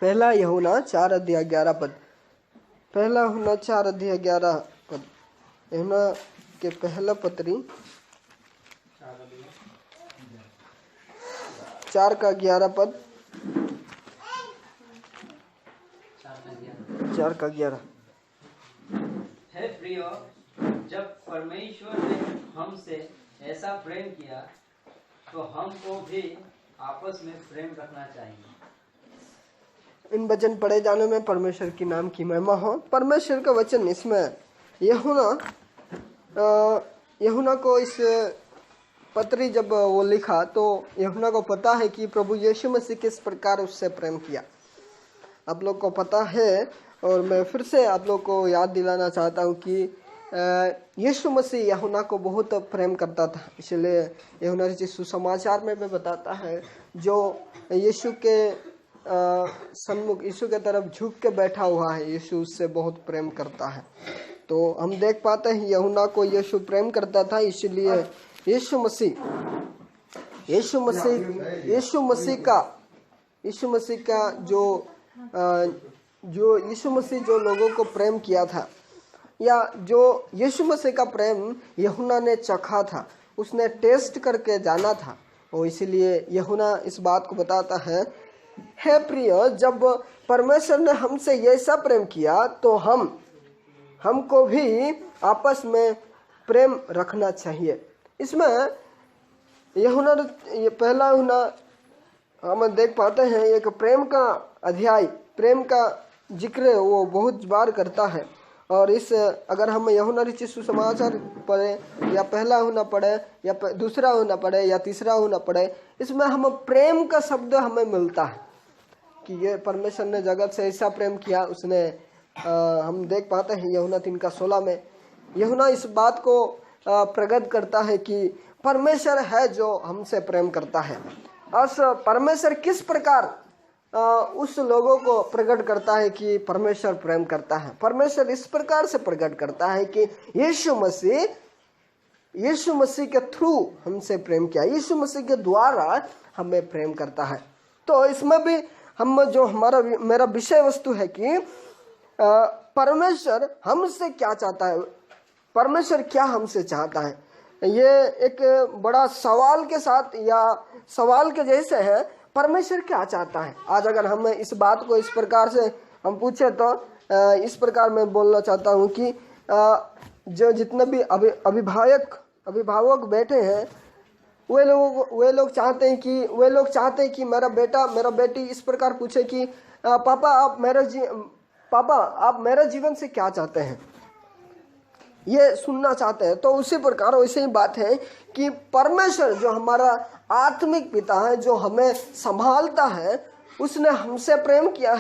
पहला यूहन्ना 4:11 पहला यूहन्ना 4:11 यूहन्ना के पहला पत्री 4:11 4:11 है प्रियो, जब परमेश्वर ने हमसे ऐसा प्रेम किया तो हमको भी आपस में प्रेम रखना चाहिए। इन वचन पढ़े जाने में परमेश्वर की नाम की महिमा हो। परमेश्वर का वचन इसमें यूहन्ना को इस पत्री जब वो लिखा तो यूहन्ना को पता है कि प्रभु यीशु मसीह किस प्रकार उससे प्रेम किया। आप लोग को पता है और मैं फिर से आप लोग को याद दिलाना चाहता हूँ कि यीशु मसीह यूहन्ना को बहुत प्रेम करता था। इसलिए यूहन्ना रचित सुसमाचार में भी बताता है, जो यीशु के सन्मुख यीशु के तरफ झुक के बैठा हुआ है, यीशु उससे बहुत प्रेम करता है। तो हम देख पाते हैं यूहन्ना को यीशु प्रेम करता था, इसलिए यीशु मसीह का जो यीशु मसीह जो लोगों को प्रेम किया था, या जो यीशु मसीह का प्रेम यूहन्ना ने चखा था, उसने टेस्ट करके जाना था। और इसीलिए यूहन्ना इस बात को बताता है, हे प्रिय, जब परमेश्वर ने हमसे ऐसा प्रेम किया तो हमको भी आपस में प्रेम रखना चाहिए। इसमें यूहन्ना पहला यूहन्ना हम देख पाते हैं, एक प्रेम का अध्याय, प्रेम का जिक्र वो बहुत बार करता है। और इस अगर हम यूहन्ना रचित सुसमाचार पढ़े या पहला यूहन्ना पढ़े या दूसरा यूहन्ना पढ़े या तीसरा यूहन्ना पढ़े, इसमें हम प्रेम का शब्द हमें मिलता है कि ये परमेश्वर ने जगत से ऐसा प्रेम किया। उसने हम देख पाते हैं यूहन्ना 3:16 में यूहन्ना इस बात को प्रकट करता है कि परमेश्वर है जो हमसे प्रेम करता है। और परमेश्वर किस प्रकार उस लोगों को प्रकट करता है कि परमेश्वर प्रेम करता है। परमेश्वर इस प्रकार से प्रकट करता है कि यीशु मसीह के थ्रू हमसे प्रेम किया, यीशु मसीह के द्वारा हमें प्रेम करता है। तो इसमें भी हम जो मेरा विषय वस्तु है कि परमेश्वर हमसे क्या चाहता है, परमेश्वर क्या हमसे चाहता है। ये एक बड़ा सवाल के साथ या सवाल के जैसे है, परमेश्वर क्या चाहता है। आज अगर हम इस बात को इस प्रकार से हम पूछे तो इस प्रकार मैं बोलना चाहता हूँ कि जो जितने भी अभिभावक बैठे हैं, वे लोग चाहते हैं कि मेरा बेटा मेरा बेटी इस प्रकार पूछे कि पापा आप मेरे जीवन से क्या चाहते हैं, ये सुनना चाहते हैं। तो उसी प्रकार वैसे ही बात है कि परमेश्वर जो हमारा आत्मिक पिता है, जो हमें संभालता है, उसने हमसे प्रेम किया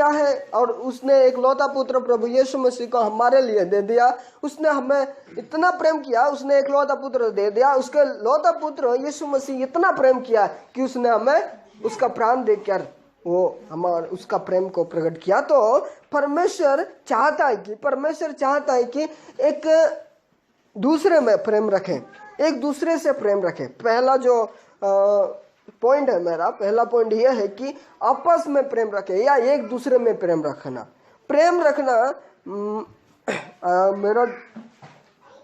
है और उसने एक लौता पुत्र प्रभु यीशु मसीह को हमारे लिए दे दिया। उसने हमें इतना प्रेम किया, उसने एक लौता पुत्र दे दिया। उसके लौता पुत्र यीशु मसीह इतना प्रेम किया कि उसने हमें उसका प्राण देकर वो हमारे उसका प्रेम को प्रकट किया। तो परमेश्वर चाहता है कि एक दूसरे में प्रेम रखें, एक दूसरे से प्रेम रखें। पहला जो पॉइंट है, मेरा पहला पॉइंट यह है कि आपस में प्रेम रखें या एक दूसरे में प्रेम रखना।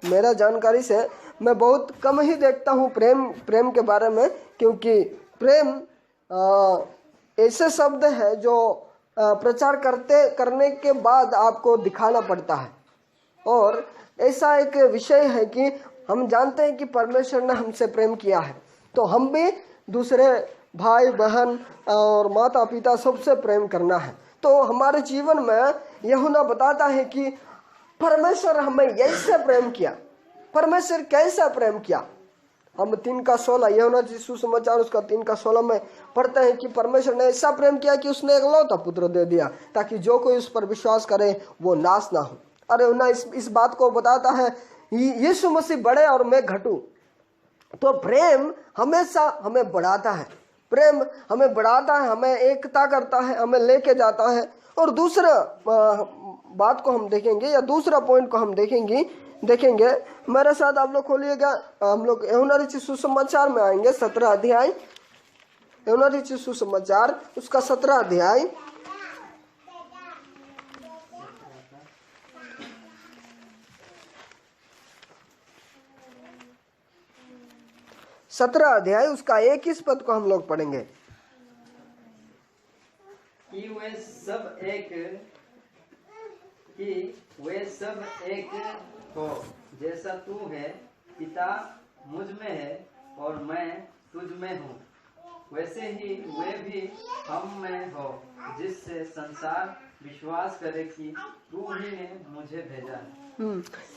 मेरा जानकारी से मैं बहुत कम ही देखता हूँ प्रेम के बारे में, क्योंकि प्रेम ऐसे शब्द है जो प्रचार करने के बाद आपको दिखाना पड़ता है। और ऐसा एक विषय है कि हम जानते हैं कि परमेश्वर ने हमसे प्रेम किया है, तो हम भी दूसरे भाई बहन और माता पिता सबसे प्रेम करना है। तो हमारे जीवन में यूहन्ना बताता है कि परमेश्वर हमें ऐसे प्रेम किया। परमेश्वर कैसा प्रेम किया, हम 3:16 यूहन्ना सुसमाचार उसका 3:16 में पढ़ते हैं कि परमेश्वर ने ऐसा प्रेम किया कि उसने एक लौता पुत्र दे दिया, ताकि जो कोई उस पर विश्वास करे वो नाश ना हो। अरे यूहन्ना इस बात को बताता है, यीशु मसीह बढ़े और मैं घटूं। तो प्रेम हमेशा हमें बढ़ाता है, प्रेम हमें बढ़ाता है, हमें एकता करता है, हमें लेके जाता है। और दूसरा बात को हम देखेंगे या दूसरा पॉइंट को हम देखेंगे। मेरे साथ आप लोग खोलिएगा, हम लोग यूहन्ना रचित सुसमाचार में आएंगे 17 अध्याय यूहन्ना रचित सुसमाचार उसका 17 अध्याय 17 अध्याय उसका 21 पद को हम लोग पढ़ेंगे। कि वे सब एक हो, जैसा तू है पिता मुझ में है और मैं तुझ में हूँ, वैसे ही वे भी हम में हो, जिससे संसार विश्वास करे कि तू ही ने मुझे भेजा है।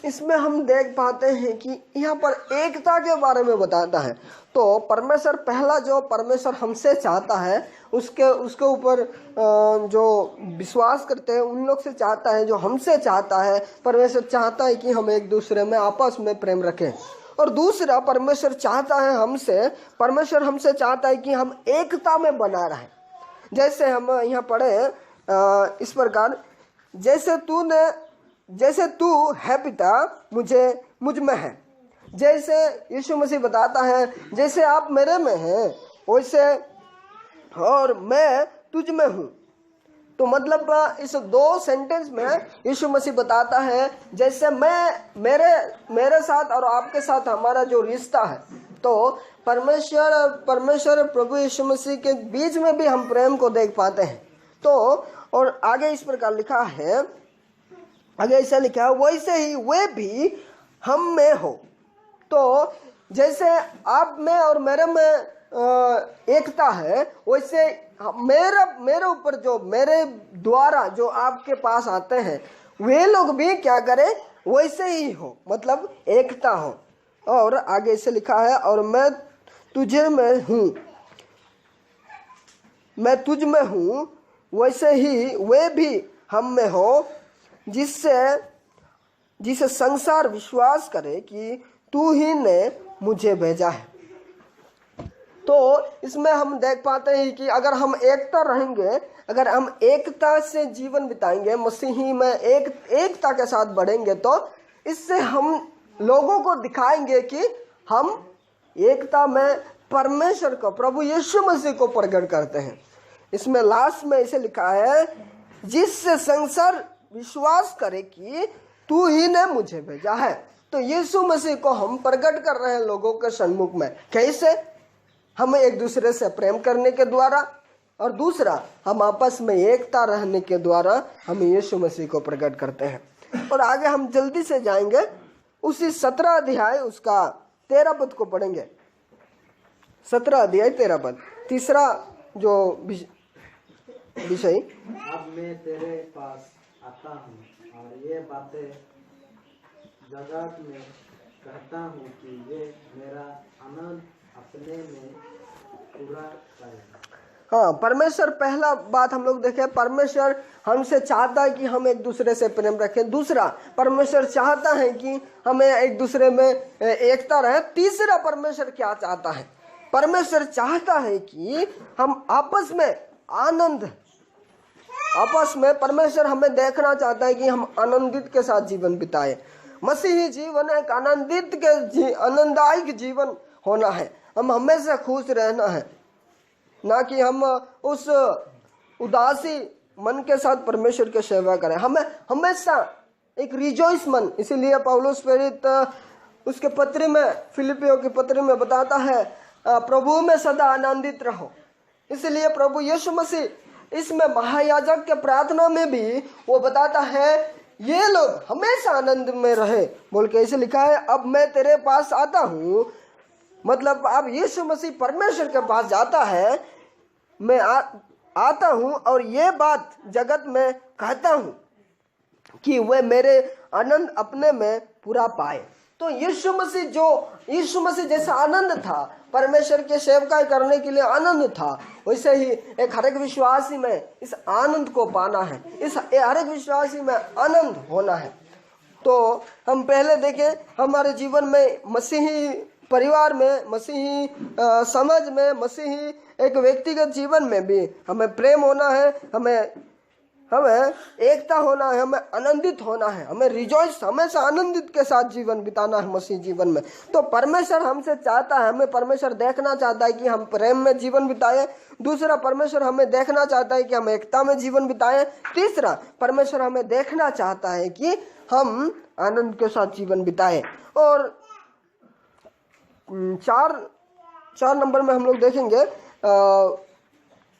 इसमें हम देख पाते हैं कि यहाँ पर एकता के बारे में बताता है। तो परमेश्वर पहला जो परमेश्वर हमसे चाहता है उसके ऊपर जो विश्वास करते हैं उन लोग से चाहता है, जो हमसे चाहता है। परमेश्वर चाहता है कि हम एक दूसरे में आपस में प्रेम रखें। और दूसरा परमेश्वर चाहता है परमेश्वर हमसे चाहता है कि हम एकता में बना रहें। जैसे हम यहाँ पढ़े इस प्रकार, जैसे तू है पिता मुझ में है, जैसे यीशु मसीह बताता है जैसे आप मेरे में हैं वैसे और मैं तुझ में हूँ। तो मतलब इस 2 सेंटेंस में यीशु मसीह बताता है जैसे मेरे साथ और आपके साथ हमारा जो रिश्ता है, तो परमेश्वर प्रभु यीशु मसीह के बीच में भी हम प्रेम को देख पाते हैं। तो और आगे इस प्रकार लिखा है, आगे ऐसा लिखा है वैसे ही वे भी हम में हो। तो जैसे आप में और मेरे में एकता है, वैसे मेरे ऊपर जो मेरे द्वारा जो आपके पास आते हैं वे लोग भी क्या करें, वैसे ही हो, मतलब एकता हो। और आगे ऐसे लिखा है और मैं तुझ में हूँ वैसे ही वे भी हम में हो, जिससे संसार विश्वास करे कि तू ही ने मुझे भेजा है। तो इसमें हम देख पाते हैं कि अगर हम एकता रहेंगे, अगर हम एकता से जीवन बिताएंगे, मसीही में एकता के साथ बढ़ेंगे, तो इससे हम लोगों को दिखाएंगे कि हम एकता में परमेश्वर को, प्रभु यीशु मसीह को प्रकट करते हैं। इसमें लास्ट में ऐसे लिखा है जिससे संसार विश्वास करे कि तू ही ने मुझे भेजा है। तो यीशु मसीह को हम प्रकट कर रहे हैं लोगों के सम्मुख में। कैसे? हम एक दूसरे से प्रेम करने के द्वारा, और दूसरा हम आपस में एकता रहने के द्वारा हम यीशु मसीह को प्रकट करते हैं। और आगे हम जल्दी से जाएंगे, उसी 17 अध्याय उसका 13 पद को पढ़ेंगे। 17 अध्याय 13 पद, तीसरा जो विषय। अब मैं तेरे पास आता हूँ और ये बातें जगत में कहता हूँ कि ये मेरा आनंद अपने में पूरा करेगा। हाँ, परमेश्वर पहला बात हम लोग देखें, परमेश्वर हमसे चाहता है कि हम एक दूसरे से प्रेम रखें। दूसरा, परमेश्वर चाहता है कि हमें एक दूसरे में एकता रहे। तीसरा, परमेश्वर क्या चाहता है? परमेश्वर चाहता है कि हम आपस में परमेश्वर हमें देखना चाहता है कि हम आनंदित के साथ जीवन बिताए। मसीही जीवन एक आनंददायक जीवन होना है। हम हमेशा खुश रहना है, ना कि हम उस उदासी मन के साथ परमेश्वर की सेवा करें। हमें हमेशा एक रिजॉइस मन, इसीलिए पौलुस प्रेरित उसके पत्र में, फिलिपियों के पत्र में बताता है प्रभु में सदा आनंदित रहो। इसलिए प्रभु यीशु मसीह इसमें महायाजक के प्रार्थना में भी वो बताता है ये लोग हमेशा आनंद में रहे बोल के। ऐसे लिखा है अब मैं तेरे पास आता हूँ, मतलब अब यीशु मसीह परमेश्वर के पास जाता है, मैं आता हूँ और ये बात जगत में कहता हूँ कि वे मेरे आनंद अपने में पूरा पाए। तो यीशु मसीह जैसा आनंद था, परमेश्वर के सेवकाई करने के लिए आनंद था, वैसे ही एक हर एक विश्वासी में इस आनंद को पाना है, इस हर एक विश्वासी में आनंद होना है। तो हम पहले देखें हमारे जीवन में, मसीही परिवार में, मसीही समाज में, मसीही एक व्यक्तिगत जीवन में भी हमें प्रेम होना है, हमें हमें एकता होना है, हमें आनंदित होना है, हमें रिजॉइस, हमेशा आनंदित के साथ जीवन बिताना है मसीह जीवन में। तो परमेश्वर हमसे चाहता है, हमें परमेश्वर देखना चाहता है कि हम प्रेम में जीवन बिताएं। दूसरा, परमेश्वर हमें देखना चाहता है कि हम एकता में जीवन बिताएं। तीसरा, परमेश्वर हमें देखना चाहता है कि हम आनंद के साथ जीवन बिताएं। और चार नंबर में हम लोग देखेंगे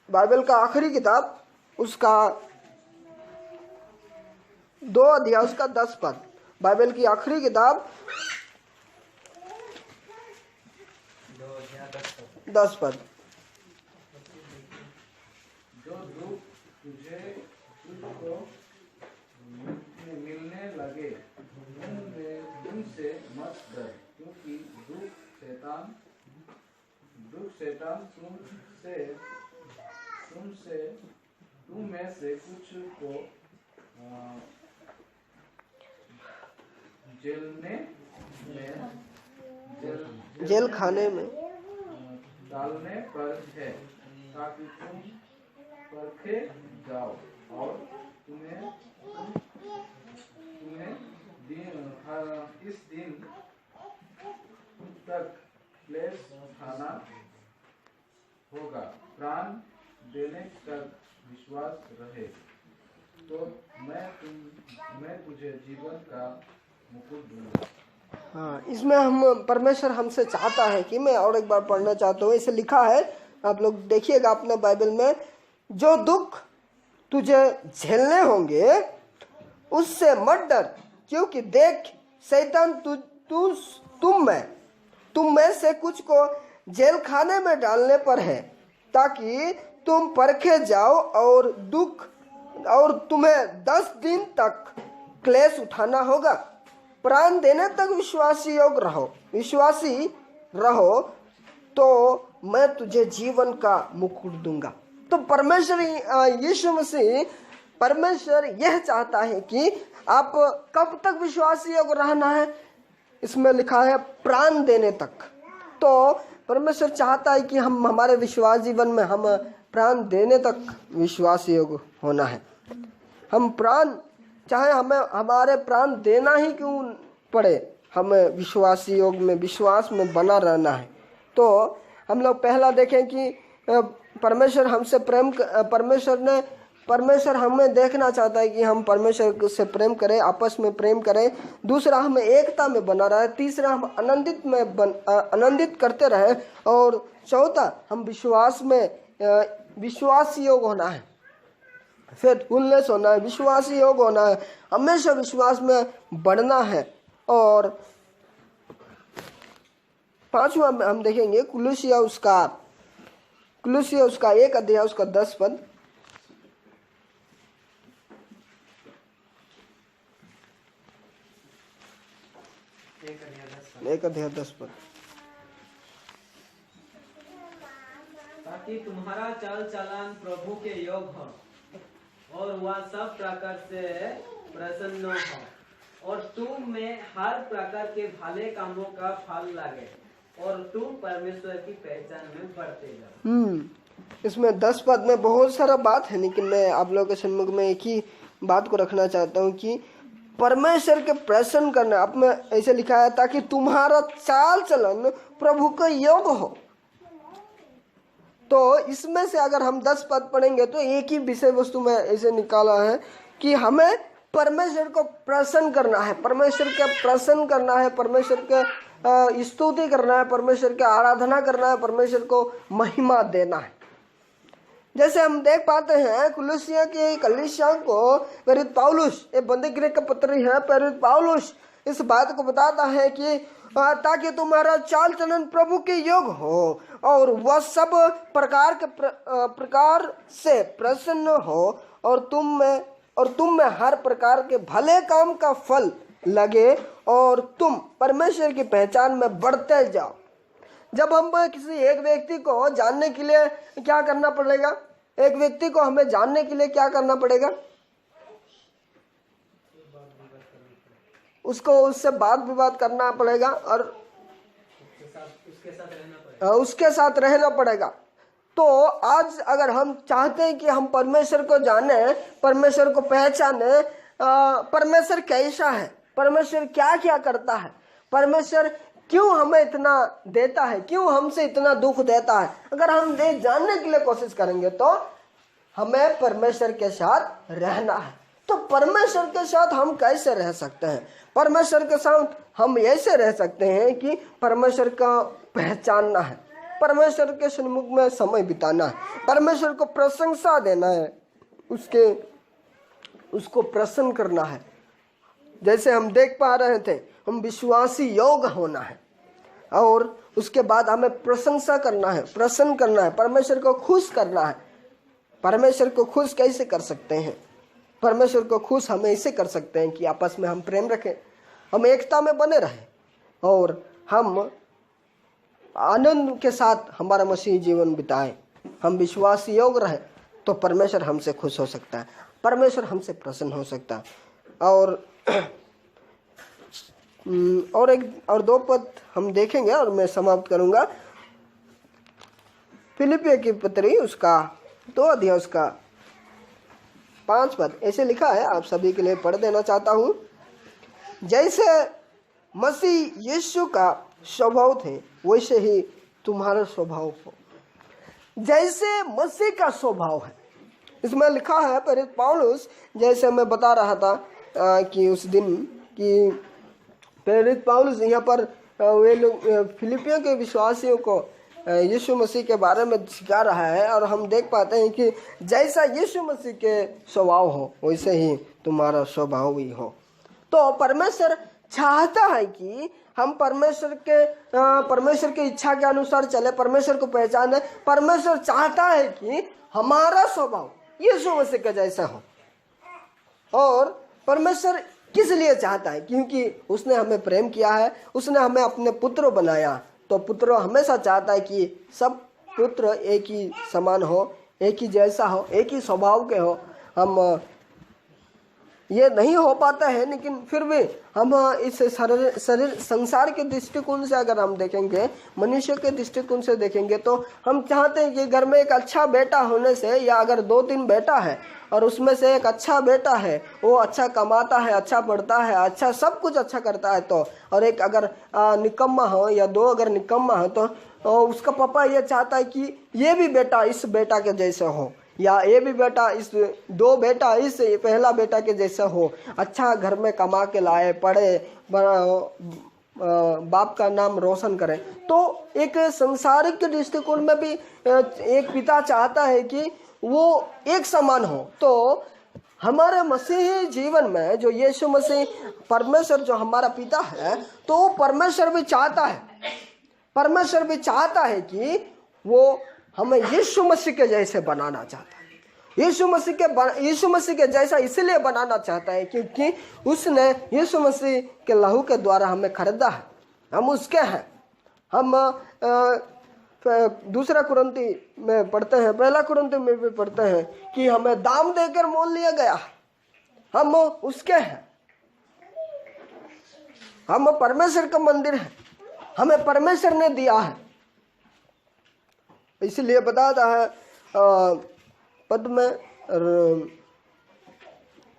बाइबल का आखिरी किताब, उसका 2 अध्याय, उसका 10 पद। बाइबल की आखिरी किताब 10 पद। जो दुख तुझको मिलने लगे उनसे मत डर, क्योंकि दुख शैतान तुम में से कुछ को जेल खाने में डालने पर है, ताकि तुम परखे जाओ और तुम्हें इस दिन तक क्लेश खाना होगा। प्राण देने तक विश्वास रहे तो मैं तुझे जीवन का मुकुट दूंगा। हाँ, इसमें हम परमेश्वर हमसे चाहता है कि, मैं और एक बार पढ़ना चाहता हूँ, इसे लिखा है, आप लोग देखिएगा अपने बाइबल में, जो दुख तुझे झेलने होंगे उससे मत डर, क्योंकि देख शैतान तुम में से कुछ को जेल खाने में डालने पर है, ताकि तुम परखे जाओ और तुम्हें 10 दिन तक क्लेश उठाना होगा। प्राण देने तक विश्वासी रहो तो मैं तुझे जीवन का मुकुट दूंगा। तो परमेश्वर यीशु मसीह, परमेश्वर यह चाहता है कि आप कब तक विश्वासी योग रहना है, इसमें लिखा है प्राण देने तक। तो परमेश्वर चाहता है कि हम हमारे विश्वास जीवन में हम प्राण देने तक विश्वास योग होना है। हम प्राण, चाहे हमें हमारे प्राण देना ही क्यों पड़े, हमें विश्वासी योग में, विश्वास में बना रहना है। तो हम लोग पहला देखें कि परमेश्वर हमें देखना चाहता है कि हम परमेश्वर से प्रेम करें, आपस में प्रेम करें। दूसरा, हमें एकता में बना रहे। तीसरा, हम आनंदित करते रहे। और चौथा, हम विश्वासी योग होना है, फेथफुलनेस होना है, विश्वासी योग होना है, हमेशा विश्वास में बढ़ना है। और पांचवा हम देखेंगे कुलुसिया उसका 1 अध्याय, उसका 10 पद। 1 अध्याय 10 पद। ताकि तुम्हारा चाल चलन प्रभु के योग हो और वह सब प्रकार से प्रसन्न हो, और तुम में हर प्रकार के भले कामों का फल लगे, और तुम परमेश्वर की पहचान में बढ़ते जाओ। इसमें 10 पद में बहुत सारा बात है, लेकिन मैं आप लोगों के सम्मुख में एक ही बात को रखना चाहता हूँ कि परमेश्वर के प्रसन्न करना। अब में ऐसे लिखा है, ताकि तुम्हारा चाल चलन प्रभु के योग हो। तो इसमें से अगर हम 10 पद पढ़ेंगे तो एक ही विषय वस्तु में ऐसे निकाला है कि हमें परमेश्वर को प्रसन्न करना है, परमेश्वर के प्रसन्न करना है, परमेश्वर के स्तुति करना है, परमेश्वर की आराधना करना है, परमेश्वर को महिमा देना है। जैसे हम देख पाते हैं कुलुसिया की कलीसिया को प्रेरित पौलुस, ये बंदी गृह का पत्री है, प्रेरित पौलुस इस बात को बताता है कि ताकि तुम्हारा चाल चलन प्रभु के योग हो और वह सब प्रकार से प्रसन्न हो, और तुम में हर प्रकार के भले काम का फल लगे, और तुम परमेश्वर की पहचान में बढ़ते जाओ। जब हम किसी एक व्यक्ति को जानने के लिए क्या करना पड़ेगा, एक व्यक्ति को हमें जानने के लिए क्या करना पड़ेगा, उससे बात विवाद करना पड़ेगा और उसके साथ रहना पड़ेगा। तो आज अगर हम चाहते हैं कि हम परमेश्वर को जाने, परमेश्वर को पहचाने, परमेश्वर कैसा है, परमेश्वर क्या क्या करता है, परमेश्वर क्यों हमें इतना देता है, क्यों हमसे इतना दुख देता है, अगर हम जानने के लिए कोशिश करेंगे तो हमें परमेश्वर के साथ रहना है। तो परमेश्वर के साथ हम कैसे रह सकते हैं? परमेश्वर के साथ हम ऐसे रह सकते हैं कि परमेश्वर का पहचानना है, परमेश्वर के सन्मुख में समय बिताना है, परमेश्वर को प्रशंसा देना है, उसको प्रसन्न करना है। जैसे हम देख पा रहे थे, हम विश्वासी योग होना है और उसके बाद हमें प्रशंसा करना है, प्रसन्न करना है, परमेश्वर को खुश करना है। परमेश्वर को खुश कैसे कर सकते हैं? परमेश्वर को खुश हम ऐसे कर सकते हैं कि आपस में हम प्रेम रखें, हम एकता में बने रहें और हम आनंद के साथ हमारा मसीही जीवन बिताएं, हम विश्वास योग रहे, तो परमेश्वर हमसे खुश हो सकता है, परमेश्वर हमसे प्रसन्न हो सकता है। और दो पद हम देखेंगे और मैं समाप्त करूंगा। फिलिपियों की पत्री उसका 2 अध्याय उसका 5 पद ऐसे लिखा है, आप सभी के लिए पढ़ देना चाहता हूं। जैसे मसीह यीशु का स्वभाव थे वैसे ही तुम्हारा स्वभाव हो। जैसे मसीह का स्वभाव है, इसमें लिखा है प्रेरित पौलुस, जैसे मैं बता रहा था कि उस दिन कि प्रेरित पौलुस यहाँ पर वे लोग फिलिपियों के विश्वासियों को यीशु मसीह के बारे में सिखा रहा है और हम देख पाते हैं कि जैसा यीशु मसीह के स्वभाव हो वैसे ही तुम्हारा स्वभाव भी हो। तो परमेश्वर चाहता है कि हम परमेश्वर की इच्छा के अनुसार चले, परमेश्वर को पहचाने। परमेश्वर चाहता है कि हमारा स्वभाव यीशु मसीह के जैसा हो। और परमेश्वर किस लिए चाहता है? क्योंकि उसने हमें प्रेम किया है, उसने हमें अपने पुत्र बनाया। तो पुत्र हमेशा चाहता है कि सब पुत्र एक ही समान हो, एक ही जैसा हो, एक ही स्वभाव के हो। हम ये नहीं हो पाता है, लेकिन फिर भी हम इस शरीर संसार के दृष्टिकोण से अगर हम देखेंगे, मनुष्य के दृष्टिकोण से देखेंगे, तो हम चाहते हैं कि घर में एक अच्छा बेटा होने से, या अगर 2-3 बेटा है और उसमें से एक अच्छा बेटा है, वो अच्छा कमाता है, अच्छा पढ़ता है, अच्छा सब कुछ अच्छा करता है, तो और एक अगर निकम्मा हो या 2 अगर निकम्मा हो, तो उसका पापा ये चाहता है कि ये भी बेटा इस बेटा के जैसे हो, या ये भी बेटा इस 2 बेटा इस पहला बेटा के जैसा हो, अच्छा घर में कमा के लाए, पढ़े, बाप का नाम रोशन करे। तो एक संसारिक दृष्टिकोण में भी एक पिता चाहता है कि वो एक समान हो। तो हमारे मसीही जीवन में जो यीशु मसीह परमेश्वर जो हमारा पिता है, तो परमेश्वर भी चाहता है, परमेश्वर भी चाहता है कि वो हमें यीशु मसीह के जैसे बनाना चाहता है। यीशु मसीह के जैसा इसलिए बनाना चाहता है क्योंकि उसने यीशु मसीह के लहू के द्वारा हमें खरीदा है, हम उसके हैं। हम 2 कुरिन्थी में पढ़ते हैं, 1 कुरिन्थी में भी पढ़ते हैं कि हमें दाम देकर मोल लिया गया, हम उसके हैं, हम परमेश्वर का मंदिर है, हमें परमेश्वर ने दिया है। इसलिए बताता है पद में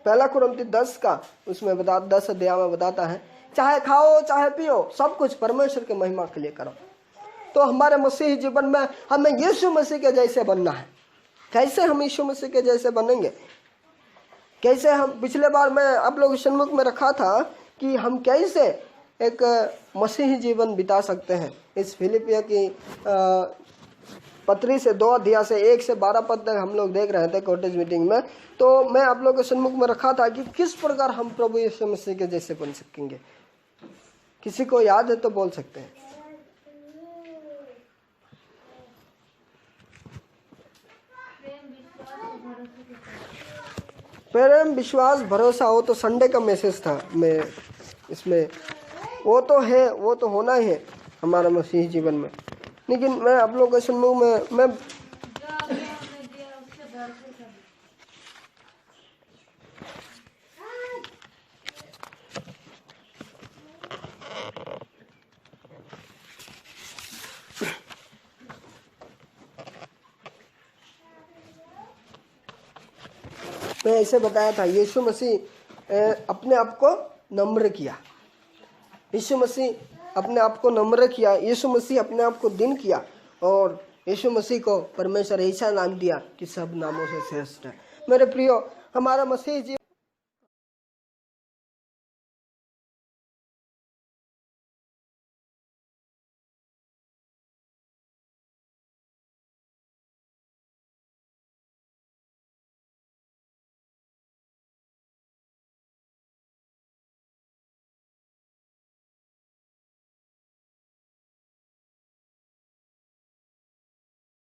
1 कुरिन्थी 10 का उसमें 10 अध्याय में बताता है, चाहे खाओ चाहे पियो सब कुछ परमेश्वर के महिमा के लिए करो। तो हमारे मसीही जीवन में हमें यीशु मसीह के जैसे बनना है। कैसे हम यीशु मसीह के जैसे बनेंगे? कैसे हम पिछले बार मैं आप लोग सन्मुख में रखा था कि हम कैसे एक मसीही जीवन बिता सकते हैं। इस फिलिपियों की पत्री से 2 अध्याय से 1 से 12 पद तक हम लोग देख रहे थे कॉटेज मीटिंग में। तो मैं आप लोगों के सन्मुख में रखा था कि किस प्रकार हम प्रभु यीशु मसीह के जैसे बन सकेंगे। किसी को याद है तो बोल सकते हैं। प्रेम, विश्वास, भरोसा, वो तो संडे का मैसेज था। मैं इसमें वो तो है, वो तो होना ही है हमारा मसीही जीवन में। लेकिन मैं आप लोगों के सन्मुख में मैं मैं ऐसे बताया था, यीशु मसीह अपने आप को नम्र किया, यीशु मसीह अपने आप को नम्र किया, यीशु मसीह अपने आप को दीन किया और यीशु मसीह को परमेश्वर ऐसा नाम दिया कि सब नामों से श्रेष्ठ है। मेरे प्रियो, हमारा मसीह जी